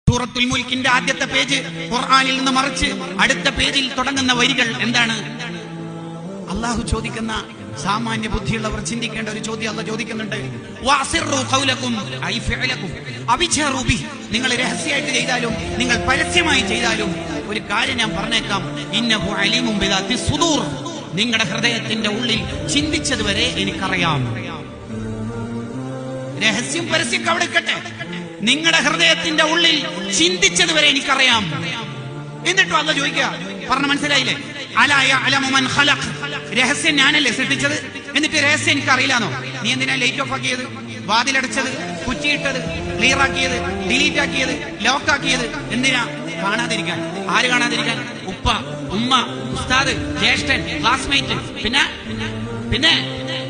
സൂറത്തുൽ മുൽക്കിന്റെ ആദ്യത്തെ പേജ് ഖുർആനിൽ നിന്ന് മറിച്ച് അടുത്ത പേജിൽ തുടങ്ങുന്ന വരികൾ എന്താണ്? അള്ളാഹു ചോദിക്കുന്ന, സാമാന്യ ബുദ്ധിയുള്ളവർ ചിന്തിക്കേണ്ട ഒരു ചോദ്യം അള്ളാഹു ചോദിക്കുന്നുണ്ട്. വഅസിറു ഖൗലകും ഐ ഫിഅലകും അവിജറു ബി. നിങ്ങൾ രഹസ്യമായിട്ട് ചെയ്താലും നിങ്ങൾ പരസ്യമായി ചെയ്താലും ഒരു കാര്യം ഞാൻ പറഞ്ഞേക്കാം, ഇന്നഹു അലീമും ബിദാത്തി സുദൂർ. നിങ്ങളുടെ ഹൃദയത്തിന്റെ ഉള്ളിൽ ചിന്തിച്ചത് വരെ എനിക്കറിയാം. രഹസ്യം പരസ്യം അവിടെ നിൽക്കട്ടെ, നിങ്ങളുടെ ഹൃദയത്തിന്റെ ഉള്ളിൽ ചിന്തിച്ചത് വരെ എനിക്കറിയാം. എന്നിട്ടും അള്ളാഹു ചോദിക്കുക, പറഞ്ഞ മനസ്സിലായില്ലേ? അലാ യഅലമു മൻ ഖലഖ്. രഹസ്യം ഞാനല്ലേ സൃഷ്ടിച്ചത്, എന്നിട്ട് രഹസ്യം എനിക്കറിയില്ലാന്നോ? നീ എന്തിനാ ലൈറ്റ് ഓഫ് ആക്കിയത്, വാതിലടച്ചത്, കുറ്റിയിട്ടത്, ക്ലിയർ ആക്കിയത്, ഡിലീറ്റ് ആക്കിയത്, ലോക്ക് ആക്കിയത്? എന്തിനാ? കാണാതിരിക്കാൻ. ആര് കാണാതിരിക്കാൻ? ഉപ്പ, ഉമ്മ, ഉസ്താദ്, ജ്യേഷ്ഠൻ, ക്ലാസ്മേറ്റ്. പിന്നെ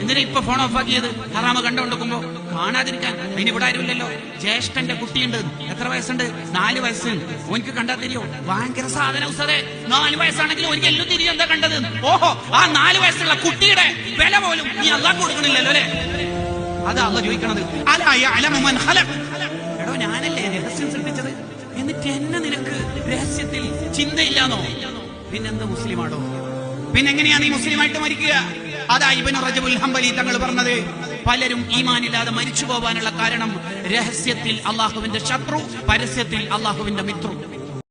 എന്തിനാ ഇപ്പൊ ഫോൺ ഓഫ് ആക്കിയത്? ഹറാമ് കണ്ടുകൊണ്ടിരിക്കുമ്പോ കാണാതിരിക്കാൻ. അതിന് ഇവിടെ ആരുമില്ലല്ലോ. ജ്യേഷ്ഠന്റെ കുട്ടിയുണ്ട്, എത്ര വയസ്സുണ്ട്? 4 വയസ്സ്. ഓനിക്ക് കണ്ടാ തിരിയോ? ഭയങ്കര സാധന ഉസ്താദേ, 4 വയസ്സാണെങ്കിലും എനിക്ക് എല്ലാം തിരിയോ? എന്താ കണ്ടത്? ഓഹോ, ആ 4 വയസ്സുള്ള കുട്ടിയുടെ വില പോലും നീ അള്ളാഹ് കൊടുക്കണില്ലല്ലോ അല്ലെ? അതാ അള്ളാഹ് ചോദിക്കണത്. അലാ യഅലമു മൻ ഖലഖ്. എടോ, ഞാനല്ലേ രഹസ്യം സൃഷ്ടിച്ചത്, എന്നിട്ട് എന്നെ നിനക്ക് രഹസ്യത്തിൽ ചിന്തയില്ലാന്നോ? പിന്നെന്താ മുസ്ലിമാണോ? പിന്നെങ്ങനെയാ നീ മുസ്ലിമായിട്ട് മരിക്കുക? അതാ ഇബ്നു റജബുൽ ഹംബലി തങ്ങൾ പറഞ്ഞത്, പലരും ഈമാനില്ലാതെ മരിച്ചു പോവാനുള്ള കാരണം രഹസ്യത്തിൽ അള്ളാഹുവിന്റെ ശത്രു, പരസ്യത്തിൽ അള്ളാഹുവിന്റെ മിത്രു.